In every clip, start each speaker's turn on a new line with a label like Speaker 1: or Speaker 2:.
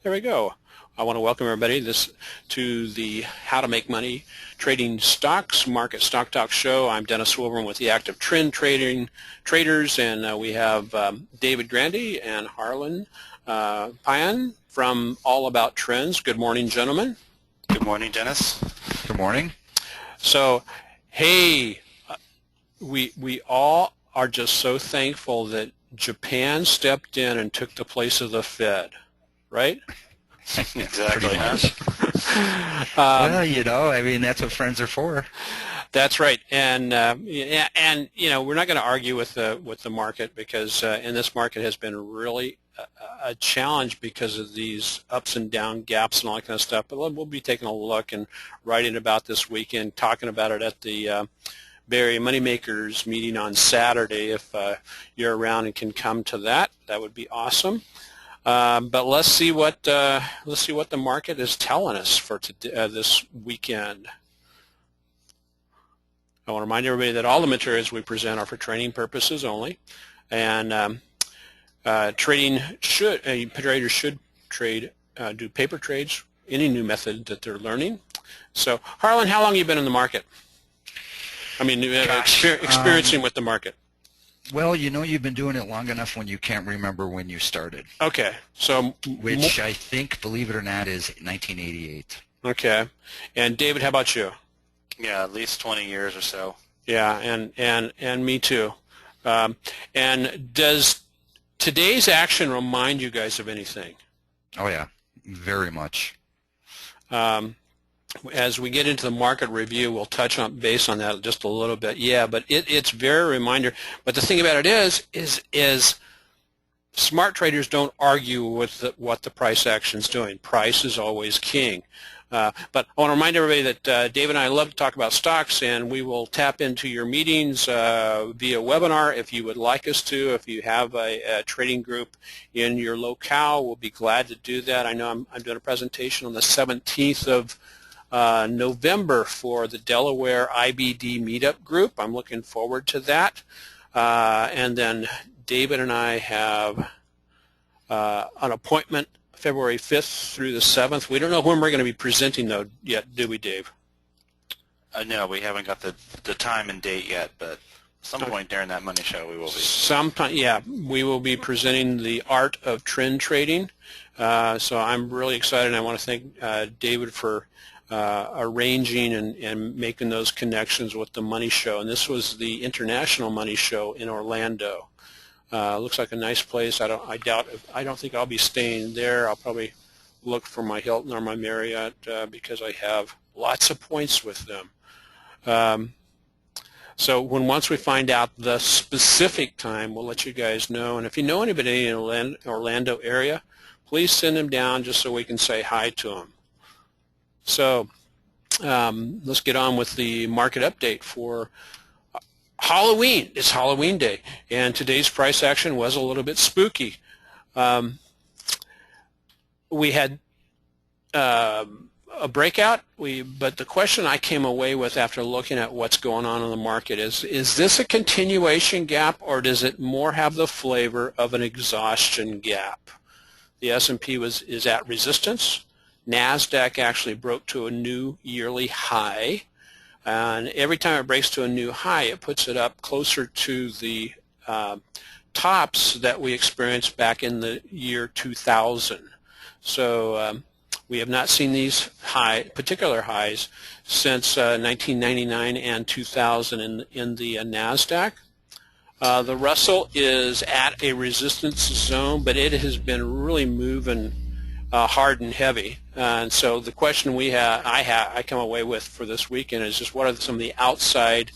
Speaker 1: There we go. I want to welcome everybody to the How to Make Money Trading Stocks Market Stock Talk Show. I'm Dennis Wilburn with the Active Trend Traders, and we have David Grandy and Harlan Payan from All About Trends. Good morning, gentlemen.
Speaker 2: Good morning, Dennis.
Speaker 3: Good morning.
Speaker 1: So, hey, we all are just so thankful that Japan stepped in and took the place of the Fed. Right?
Speaker 2: Exactly.
Speaker 3: Well, I mean, that's what friends are for.
Speaker 1: That's right, and we're not going to argue with the market because in this market has been really a challenge because of these ups and down gaps and all that kind of stuff. But we'll be taking a look and writing about this weekend, talking about it at the Bay Area Moneymakers meeting on Saturday. If you're around and can come to that, that would be awesome. But let's see what the market is telling us for this weekend. I want to remind everybody that all the materials we present are for training purposes only, and traders should do paper trades, any new method that they're learning. So, Harlan, how long have you been in the market? I mean, experiencing with the market.
Speaker 3: Well, you've been doing it long enough when you can't remember when you started.
Speaker 1: Okay, so
Speaker 3: which I think, believe it or not, is 1988.
Speaker 1: Okay, and David, how about you?
Speaker 2: Yeah, at least 20 years or so.
Speaker 1: Yeah, and me too. And does today's action remind you guys of anything?
Speaker 3: Oh yeah, very much.
Speaker 1: As we get into the market review, we'll touch on base on that just a little bit. Yeah, but it's very reminder. But the thing about it is smart traders don't argue with what the price action's doing. Price is always king. But I want to remind everybody that Dave and I love to talk about stocks, and we will tap into your meetings via webinar if you would like us to. If you have a trading group in your locale, we'll be glad to do that. I know I'm doing a presentation on the 17th of November for the Delaware IBD meetup group. I'm looking forward to that. And then David and I have an appointment February 5th through the 7th. We don't know when we're going to be presenting though yet, do we, Dave?
Speaker 2: No, we haven't got the time and date yet, but some point during that money show we will be.
Speaker 1: Sometime, yeah, we will be presenting the art of trend trading. So I'm really excited, and I want to thank David for arranging and making those connections with the money show. And this was the International Money Show in Orlando. Looks like a nice place. I don't think I'll be staying there. I'll probably look for my Hilton or my Marriott because I have lots of points with them. So once we find out the specific time, we'll let you guys know. And if you know anybody in the Orlando area, please send them down just so we can say hi to them. So let's get on with the market update for Halloween. It's Halloween day, and today's price action was a little bit spooky. We had a breakout, but the question I came away with after looking at what's going on in the market is this a continuation gap, or does it more have the flavor of an exhaustion gap? The S&P is at resistance. NASDAQ actually broke to a new yearly high, and every time it breaks to a new high, it puts it up closer to the tops that we experienced back in the year 2000. So we have not seen these particular highs since 1999 and 2000 in the NASDAQ. The Russell is at a resistance zone, but it has been really moving hard and heavy. And so the question I come away with for this weekend is just what are some of the outside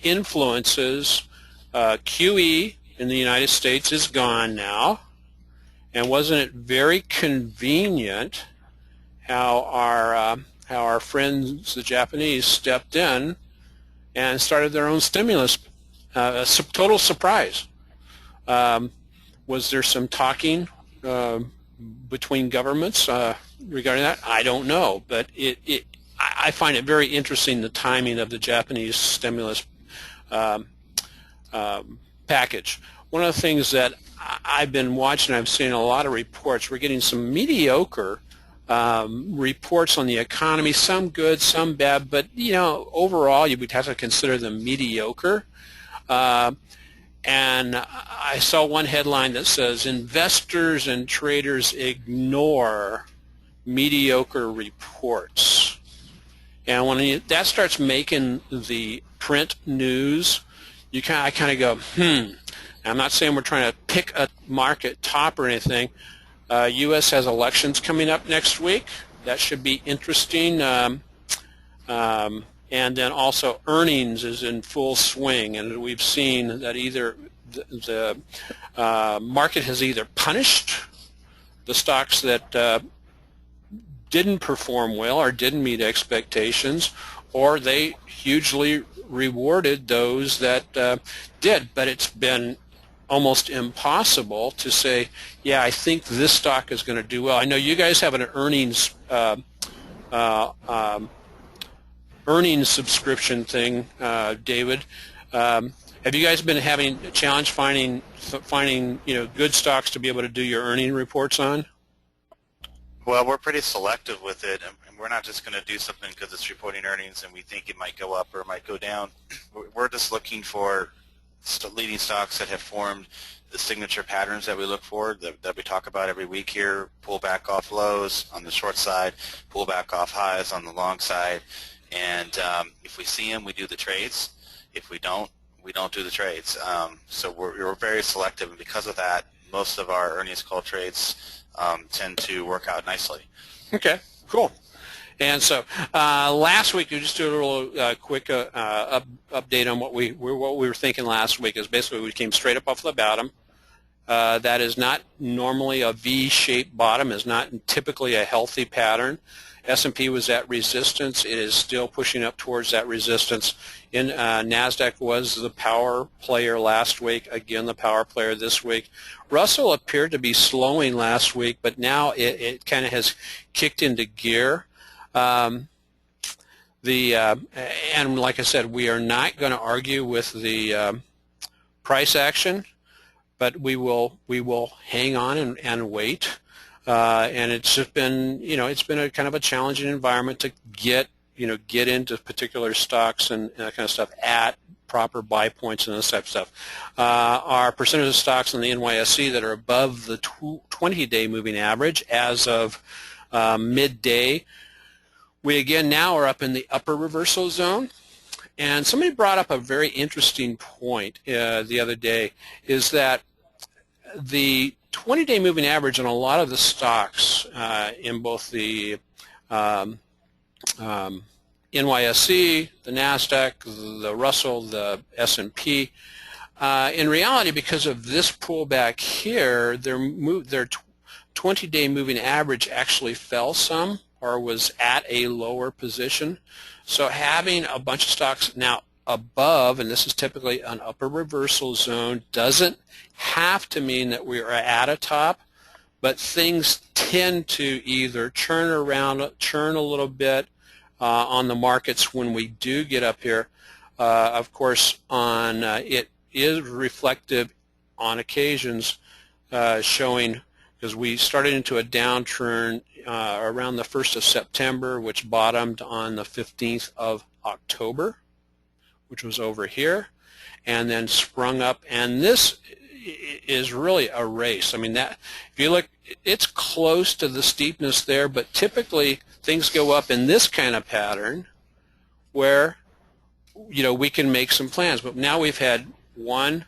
Speaker 1: influences. QE in the United States is gone now, and wasn't it very convenient how our friends the Japanese stepped in and started their own stimulus? A total surprise. Was there some talking between governments regarding that? I don't know, but I find it very interesting, the timing of the Japanese stimulus package. one of the things that I've been watching, I've seen a lot of reports. We're getting some mediocre reports on the economy, some good, some bad, but overall you would have to consider them mediocre. And I saw one headline that says, investors and traders ignore mediocre reports. And when that starts making the print news, I kind of go, I'm not saying we're trying to pick a market top or anything. U.S. has elections coming up next week. That should be interesting. And then also earnings is in full swing, and we've seen that either the market has either punished the stocks that didn't perform well or didn't meet expectations, or they hugely rewarded those that did. But it's been almost impossible to say, yeah, I think this stock is going to do well. I know you guys have an earnings subscription thing, David. Have you guys been having a challenge finding good stocks to be able to do your earning reports on?
Speaker 2: Well, we're pretty selective with it, and we're not just going to do something because it's reporting earnings and we think it might go up or it might go down. We're just looking for leading stocks that have formed the signature patterns that we look for, that we talk about every week here: pull back off lows on the short side, pull back off highs on the long side. And if we see them, we do the trades. If we don't do the trades. So we're very selective, and because of that, most of our earnings call trades tend to work out nicely.
Speaker 1: Okay, cool. And so last week, we just do a little quick update on what we were thinking last week. Is basically we came straight up off the bottom. That is not normally a V-shaped bottom. Is not typically a healthy pattern. S&P was at resistance. It is still pushing up towards that resistance. NASDAQ was the power player last week. Again, the power player this week. Russell appeared to be slowing last week, but now it kind of has kicked into gear. And like I said, we are not going to argue with the price action, but we will hang on and wait. And it's just been, it's been a kind of a challenging environment to get into particular stocks and that kind of stuff at proper buy points and this type of stuff. Our percentage of stocks in the NYSE that are above the 20-day moving average as of midday, we again now are up in the upper reversal zone. And somebody brought up a very interesting point the other day, is that the 20-day moving average on a lot of the stocks in both the NYSE, the NASDAQ, the Russell, the S&P, in reality, because of this pullback here, their 20-day moving average actually fell some or was at a lower position. So having a bunch of stocks now above, and this is typically an upper reversal zone, doesn't have to mean that we are at a top, but things tend to either churn a little bit on the markets when we do get up here. Of course, it is reflective on occasions, showing, because we started into a downturn around the 1st of September, which bottomed on the 15th of October, which was over here, and then sprung up. And this is really a race. I mean, that if you look, it's close to the steepness there, but typically things go up in this kind of pattern where we can make some plans. But now we've had 1,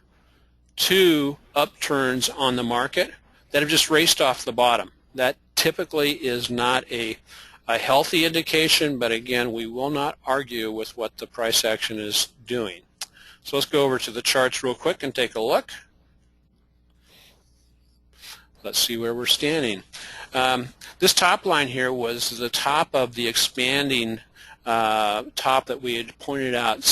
Speaker 1: 2 upturns on the market that have just raced off the bottom. That typically is not a healthy indication, but again, we will not argue with what the price action is doing. So let's go over to the charts real quick and take a look. Let's see where we're standing. This top line here was the top of the expanding top that we had pointed out a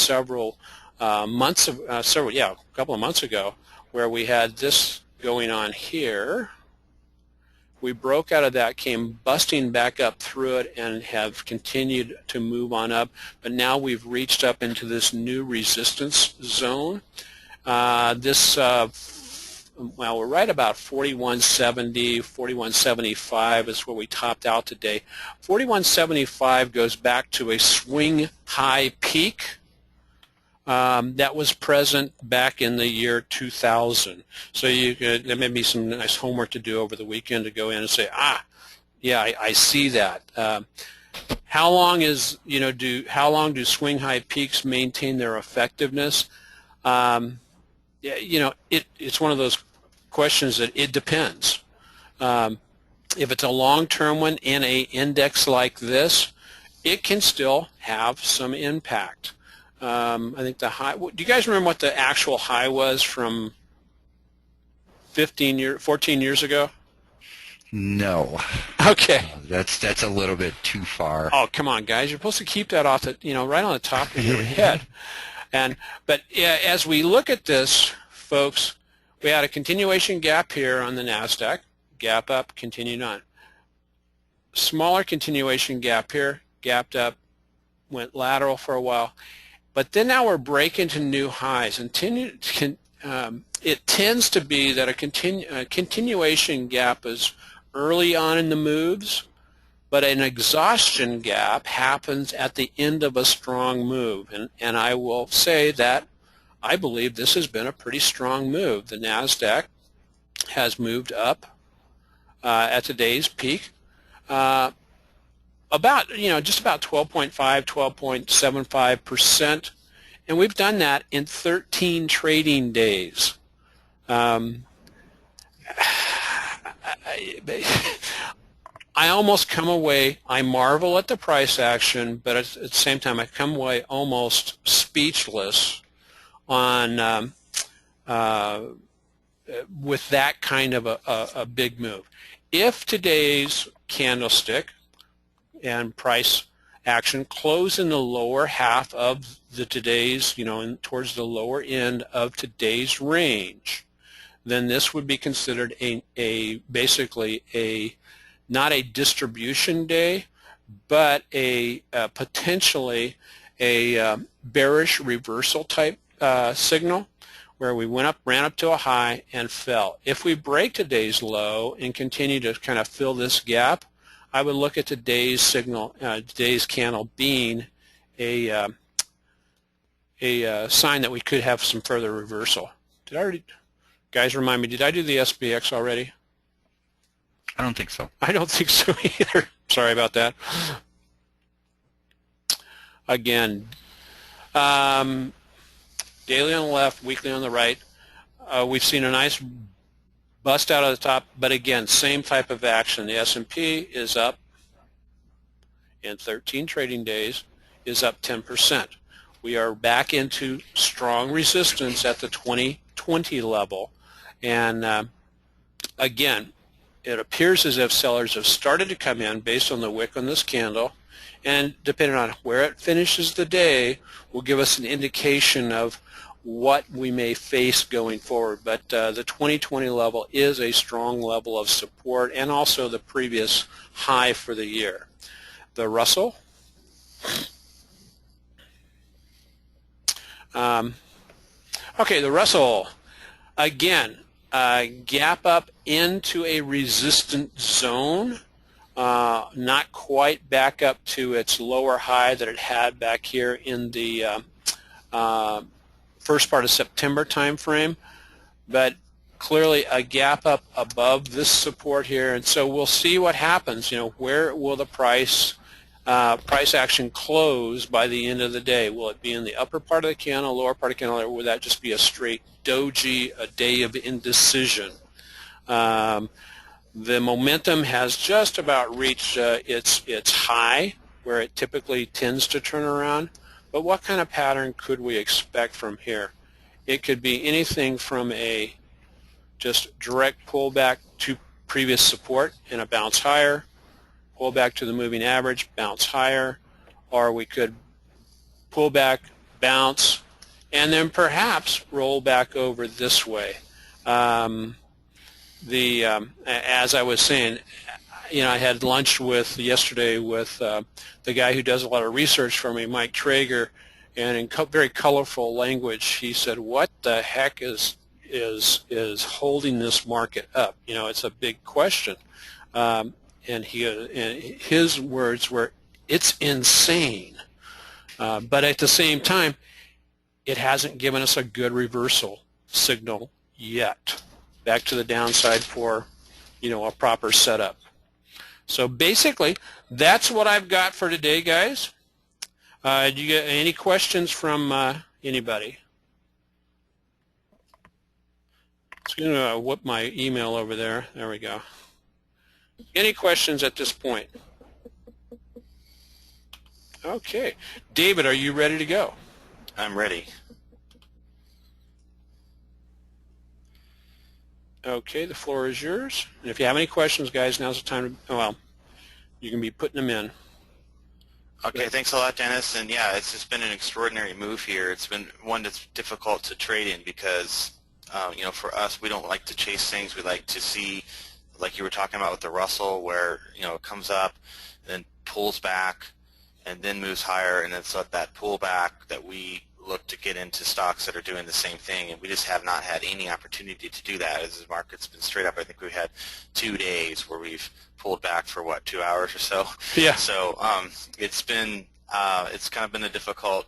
Speaker 1: couple of months ago, where we had this going on here. We broke out of that, came busting back up through it, and have continued to move on up. But now we've reached up into this new resistance zone. This well, we're right about 4170, 4175 is where we topped out today. 4175 goes back to a swing high peak that was present back in the year 2000. So there may be some nice homework to do over the weekend to go in and say, yeah, I see that. How long do swing high peaks maintain their effectiveness? It's one of those questions that it depends. If it's a long-term one in an index like this, it can still have some impact. I think the high. Do you guys remember what the actual high was from 14 years ago?
Speaker 4: No.
Speaker 1: Okay.
Speaker 4: That's a little bit too far.
Speaker 1: Oh, come on, guys! You're supposed to keep that off the, right on the top of your head. But as we look at this, folks, we had a continuation gap here on the NASDAQ, gap up, continued on. Smaller continuation gap here, gapped up, went lateral for a while. But then now we're breaking to new highs. And it tends to be that a continuation gap is early on in the moves, but an exhaustion gap happens at the end of a strong move. And I will say that I believe this has been a pretty strong move. The NASDAQ has moved up at today's peak about, just about 12.5, 12.75%. And we've done that in 13 trading days. I almost come away, I marvel at the price action, but at the same time I come away almost speechless on with that kind of a big move. If today's candlestick and price action close in the lower half of today's, towards the lower end of today's range, then this would be considered basically not a distribution day, but potentially a bearish reversal type signal, where we ran up to a high and fell. If we break today's low and continue to kind of fill this gap, I would look at today's signal, today's candle being a sign that we could have some further reversal. Guys, remind me, did I do the SPX already?
Speaker 3: I don't think so.
Speaker 1: I don't think so either. Sorry about that. Again, daily on the left, weekly on the right. We've seen a nice bust out of the top, but again, same type of action. The S&P is up in 13 trading days, is up 10%. We are back into strong resistance at the 2020 level. And again, it appears as if sellers have started to come in based on the wick on this candle, and depending on where it finishes the day will give us an indication of what we may face going forward. But the 2020 level is a strong level of support, and also the previous high for the year. The Russell, okay, the Russell, again, gap up into a resistant zone, not quite back up to its lower high that it had back here in the first part of September time frame, but clearly a gap up above this support here. And so we'll see what happens. Where will the price action close by the end of the day? Will it be in the upper part of the candle, lower part of the candle, or will that just be a straight doji, a day of indecision? The momentum has just about reached its high, where it typically tends to turn around. But what kind of pattern could we expect from here? It could be anything from a just direct pullback to previous support and a bounce higher, pull back to the moving average, bounce higher, or we could pull back, bounce, and then perhaps roll back over this way. As I was saying, I had lunch yesterday with the guy who does a lot of research for me, Mike Traeger, and in very colorful language, he said, "What the heck is is holding this market up? You know, it's a big question. And his words were, "It's insane." But at the same time, it hasn't given us a good reversal signal yet. Back to the downside for, you know, a proper setup. So basically, that's what I've got for today, guys. Do you get any questions from anybody? It's going to whip my email over there. There we go. Any questions at this point? Okay. David, are you ready to go?
Speaker 2: I'm ready.
Speaker 1: Okay, the floor is yours. And if you have any questions, guys, now's the time to, well, you can be putting them in.
Speaker 2: Okay, thanks a lot, Dennis. And yeah, it's just been an extraordinary move here. It's been one that's difficult to trade in because, you know, for us, we don't like to chase things. We like to see, like you were talking about with the Russell, where, you know, it comes up, then pulls back, and then moves higher, and it's at that pullback that we look to get into stocks that are doing the same thing, and we just have not had any opportunity to do that as the market's been straight up. I think we've had 2 days where we've pulled back for, what, 2 hours or so?
Speaker 1: Yeah.
Speaker 2: So it's been, it's kind of been a difficult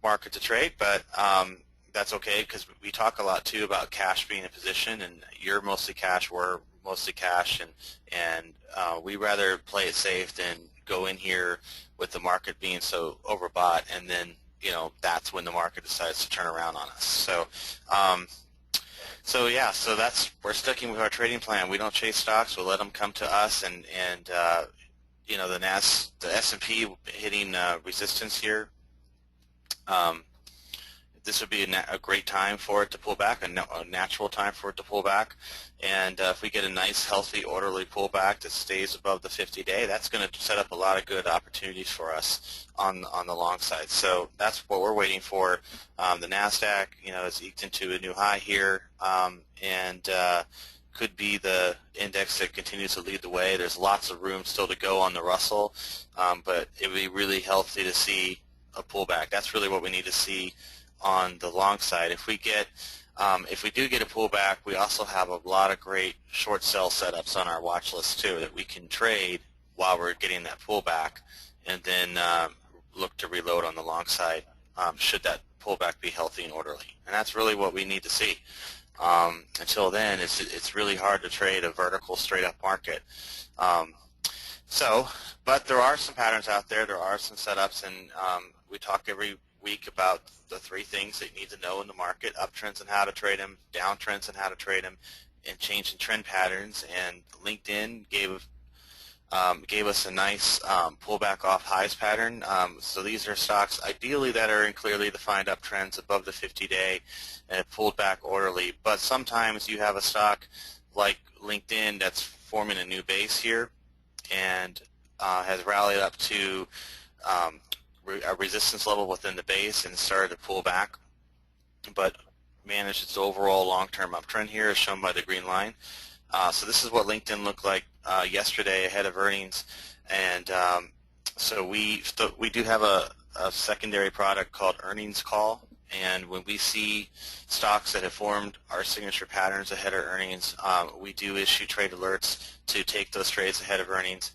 Speaker 2: market to trade, but that's okay because we talk a lot, too, about cash being in position, and you're mostly cash, we're mostly cash, and we rather play it safe than go in here with the market being so overbought, and then, you know, that's when the market decides to turn around on us. So, yeah, so we're sticking with our trading plan. We don't chase stocks. We'll let them come to us, and you know, the S&P hitting resistance here. This would be a great time for it to pull back, a natural time for it to pull back. And if we get a nice, healthy, orderly pullback that stays above the 50-day, that's going to set up a lot of good opportunities for us on the long side. So that's what we're waiting for. The NASDAQ, you know, is eked into a new high here, and could be the index that continues to lead the way. There's lots of room still to go on the Russell, but it would be really healthy to see a pullback. That's really what we need to see on the long side. If we do get a pullback, we also have a lot of great short sell setups on our watch list too that we can trade while we're getting that pullback, and then look to reload on the long side should that pullback be healthy and orderly. And that's really what we need to see. Until then, it's really hard to trade a vertical straight up market. But there are some patterns out there. There are some setups, and we talk every week about the 3 things that you need to know in the market: uptrends and how to trade them, downtrends and how to trade them, and change in trend patterns. And LinkedIn gave us a nice pullback off highs pattern. So these are stocks ideally that are in clearly defined uptrends above the 50-day and have pulled back orderly. But sometimes you have a stock like LinkedIn that's forming a new base here and has rallied up to a resistance level within the base and started to pull back, but managed its overall long-term uptrend here as shown by the green line. So this is what LinkedIn looked like yesterday ahead of earnings, and so we do have a secondary product called Earnings Call, and when we see stocks that have formed our signature patterns ahead of earnings, we do issue trade alerts to take those trades ahead of earnings,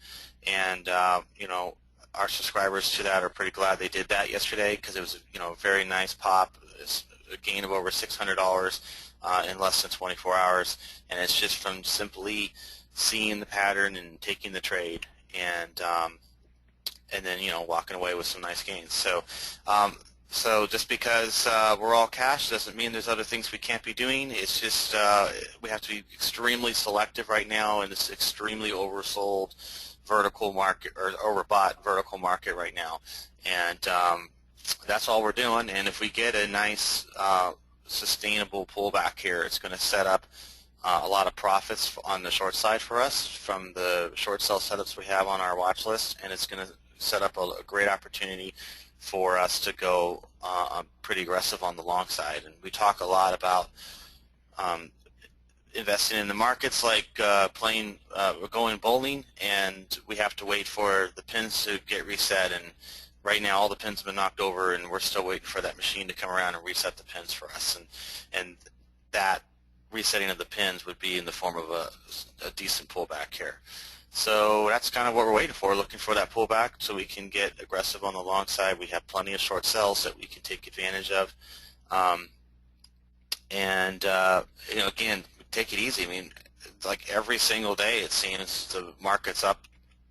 Speaker 2: and you know, our subscribers to that are pretty glad they did that yesterday because it was, you know, a very nice pop. It's a gain of over $600 in less than 24 hours, and it's just from simply seeing the pattern and taking the trade, and then, you know, walking away with some nice gains. So so just because we're all cash doesn't mean there's other things we can't be doing. It's just we have to be extremely selective right now in this extremely oversold vertical market, or overbought vertical market right now, and that's all we're doing. And if we get a nice sustainable pullback here, it's going to set up a lot of profits on the short side for us from the short sell setups we have on our watch list, and it's going to set up a great opportunity for us to go pretty aggressive on the long side. And we talk a lot about investing in the markets like we're going bowling, and we have to wait for the pins to get reset, and right now all the pins have been knocked over, and we're still waiting for that machine to come around and reset the pins for us, and that resetting of the pins would be in the form of a decent pullback here. So that's kind of what we're waiting for, looking for that pullback so we can get aggressive on the long side. We have plenty of short sells that we can take advantage of. Again, take it easy. I mean, like every single day it seems the market's up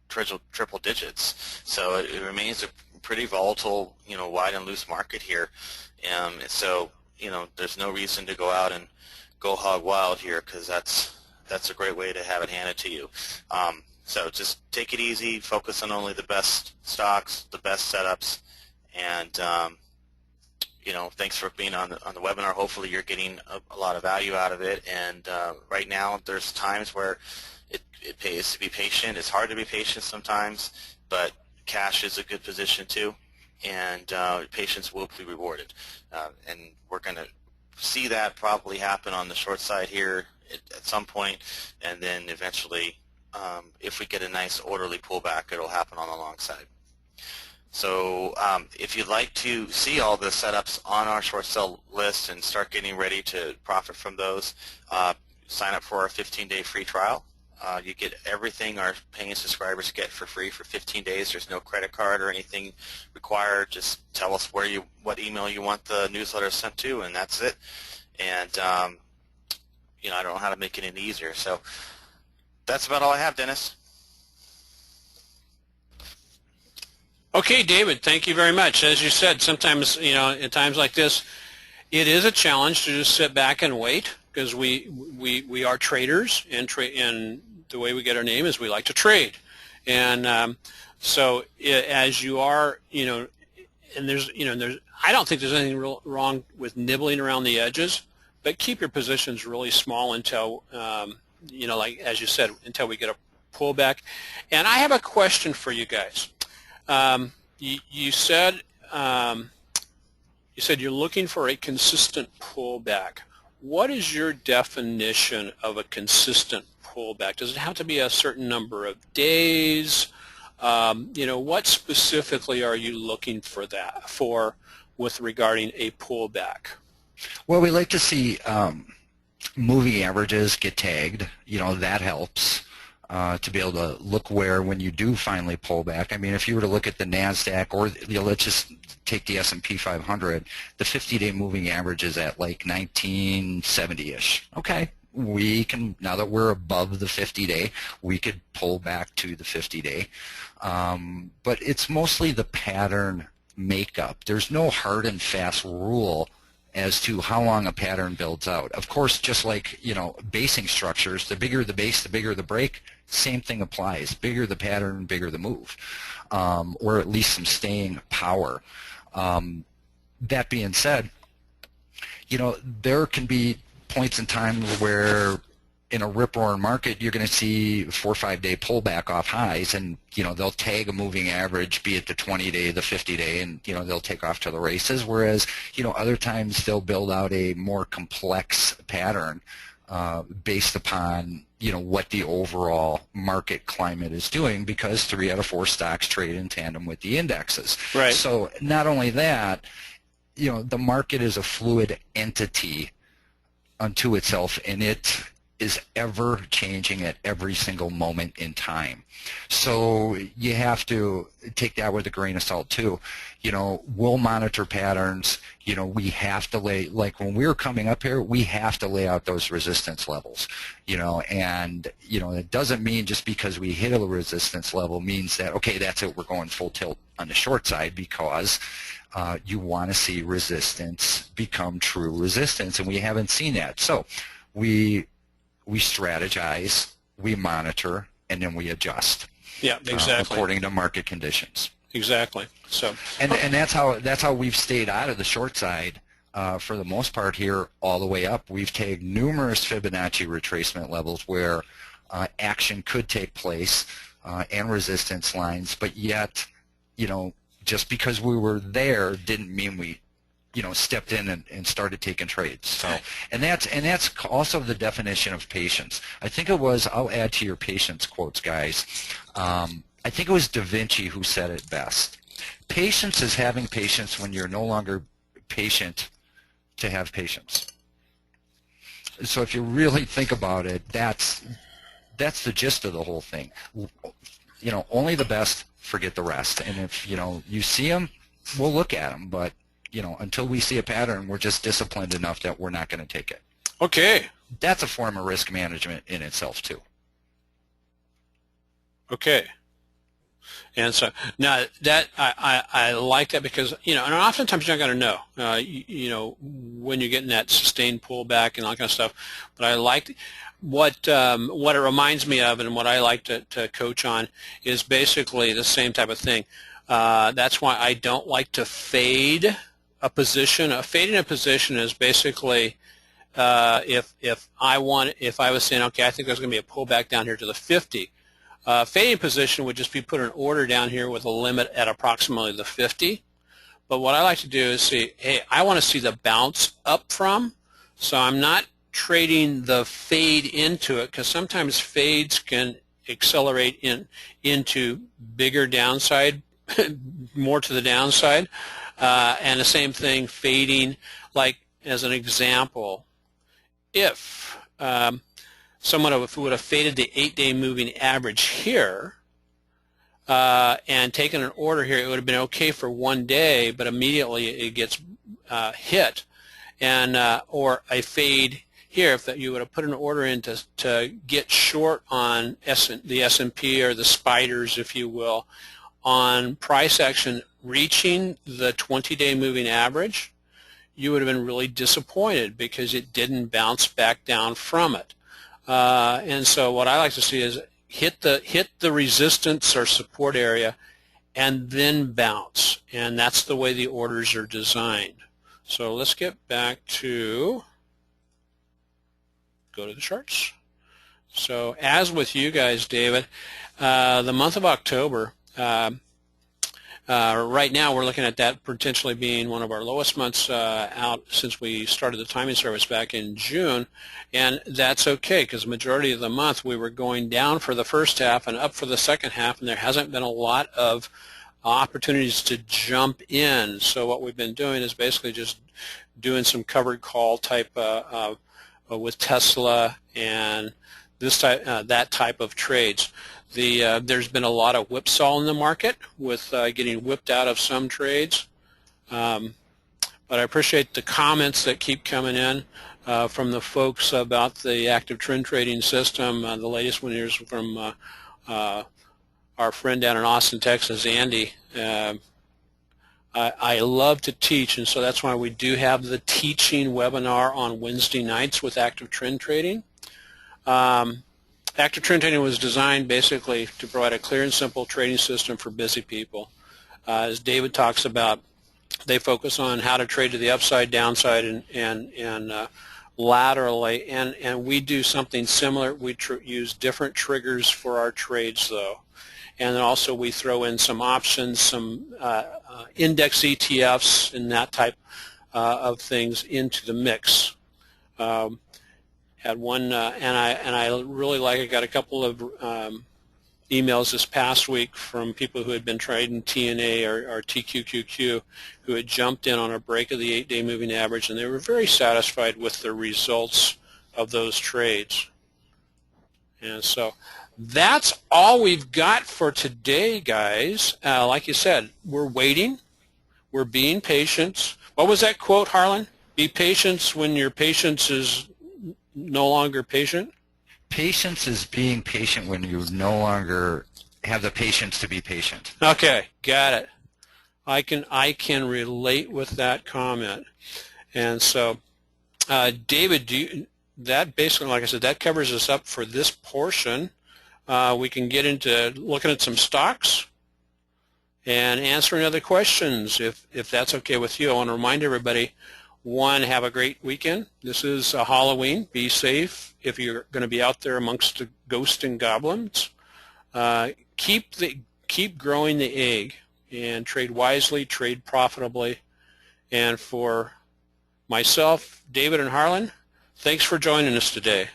Speaker 2: triple digits. So it remains a pretty volatile, wide and loose market here. So, there's no reason to go out and go hog wild here, because that's a great way to have it handed to you. So just take it easy, focus on only the best stocks, the best setups, and thanks for being on the webinar. Hopefully you're getting a lot of value out of it. And right now there's times where it pays to be patient. It's hard to be patient sometimes, but cash is a good position too, and patience will be rewarded. And we're going to see that probably happen on the short side here at some point, and then eventually if we get a nice orderly pullback, it'll happen on the long side. So if you'd like to see all the setups on our short sell list and start getting ready to profit from those, sign up for our 15-day free trial. You get everything our paying subscribers get for free for 15 days. There's no credit card or anything required. Just tell us what email you want the newsletter sent to, and that's it. And I don't know how to make it any easier. So that's about all I have, Dennis.
Speaker 1: Okay, David, thank you very much. As you said, sometimes, in times like this, it is a challenge to just sit back and wait, because we are traders, and the way we get our name is we like to trade. And so as you are, and I don't think there's anything wrong with nibbling around the edges, but keep your positions really small until, like as you said, until we get a pullback. And I have a question for you guys. You said you're looking for a consistent pullback. What is your definition of a consistent pullback? Does it have to be a certain number of days? What specifically are you looking for with regarding a pullback?
Speaker 3: Well, we like to see moving averages get tagged. That helps. To be able to look where when you do finally pull back. I mean, if you were to look at the NASDAQ, or let's just take the S&P 500, the 50-day moving average is at like 1970-ish. Okay, we can, now that we're above the 50-day, we could pull back to the 50-day. But it's mostly the pattern makeup. There's no hard and fast rule as to how long a pattern builds out. Of course, just like, basing structures, the bigger the base, the bigger the break, same thing applies. Bigger the pattern, bigger the move, or at least some staying power. That being said, there can be points in time where in a rip-roaring market, you're going to see 4 or 5 day pullback off highs, and they'll tag a moving average, be it the 20-day, the 50-day, and they'll take off to the races. Whereas other times they'll build out a more complex pattern based upon what the overall market climate is doing, because 3 out of 4 stocks trade in tandem with the indexes.
Speaker 1: Right.
Speaker 3: So not only that, the market is a fluid entity unto itself, and it is ever changing at every single moment in time. So you have to take that with a grain of salt too. We'll monitor patterns. We have to lay, like when we're coming up here, we have to lay out those resistance levels, and it doesn't mean just because we hit a resistance level means that, okay, that's it, we're going full tilt on the short side, because you want to see resistance become true resistance, and we haven't seen that. So we strategize, we monitor, and then we adjust.
Speaker 1: Yeah, exactly.
Speaker 3: According to market conditions.
Speaker 1: Exactly. So.
Speaker 3: And that's how we've stayed out of the short side for the most part here all the way up. We've taken numerous Fibonacci retracement levels where action could take place and resistance lines, but yet, just because we were there didn't mean we stepped in and started taking trades. So, and that's also the definition of patience. I think it was, I'll add to your patience quotes, guys. I think it was Da Vinci who said it best. Patience is having patience when you're no longer patient to have patience. So if you really think about it, that's the gist of the whole thing. You know, only the best, forget the rest. And if, you know, you see them, we'll look at them. But, you know, until we see a pattern, we're just disciplined enough that we're not going to take it.
Speaker 1: Okay.
Speaker 3: That's a form of risk management in itself, too.
Speaker 1: Okay. And so now that I like that because, you know, and oftentimes you're not going to know, you know, when you're getting that sustained pullback and all that kind of stuff. But I like what it reminds me of, and what I like to coach on is basically the same type of thing. That's why I don't like to fade a position. Fading a position is basically if I was saying, okay, I think there's going to be a pullback down here to the 50. Fading position would just be put an order down here with a limit at approximately the 50. But what I like to do is see, hey, I want to see the bounce up from, so I'm not trading the fade into it, because sometimes fades can accelerate into bigger downside, more to the downside. And the same thing fading, like as an example, if someone would have faded the 8-day moving average here and taken an order here, it would have been okay for 1 day, but immediately it gets hit. And or a fade here, if you would have put an order in to get short on the S&P or the spiders, if you will, on price action reaching the 20-day moving average, you would have been really disappointed because it didn't bounce back down from it. And so what I like to see is hit the resistance or support area and then bounce, and that's the way the orders are designed. So let's get back to go to the charts. So as with you guys, David, the month of October, right now we're looking at that potentially being one of our lowest months out since we started the timing service back in June, and that's okay because the majority of the month we were going down for the first half and up for the second half, and there hasn't been a lot of opportunities to jump in. So what we've been doing is basically just doing some covered call type with Tesla and this type, that type of trades. There's been a lot of whipsaw in the market with getting whipped out of some trades. But I appreciate the comments that keep coming in from the folks about the active trend trading system. The latest one here is from our friend down in Austin, Texas, Andy. I love to teach, and so that's why we do have the teaching webinar on Wednesday nights with active trend trading. Active trend trading was designed basically to provide a clear and simple trading system for busy people. As David talks about, they focus on how to trade to the upside, downside, and laterally, and we do something similar. We use different triggers for our trades, though. And then also we throw in some options, some index ETFs and that type of things into the mix. Had one, and I really like. I got a couple of emails this past week from people who had been trading TNA or TQQQ, who had jumped in on a break of the 8-day moving average, and they were very satisfied with the results of those trades. And so that's all we've got for today, guys. Like you said, we're waiting. We're being patient. What was that quote, Harlan? Be patient when your patience is no longer patient?
Speaker 3: Patience is being patient when you no longer have the patience to be patient.
Speaker 1: Okay, got it. I can relate with that comment. And so, David, that basically, like I said, that covers us up for this portion. We can get into looking at some stocks and answering other questions if that's okay with you. I want to remind everybody, one, have a great weekend. This is Halloween. Be safe if you're going to be out there amongst the ghosts and goblins. Keep growing the egg and trade wisely, trade profitably. And for myself, David and Harlan, thanks for joining us today.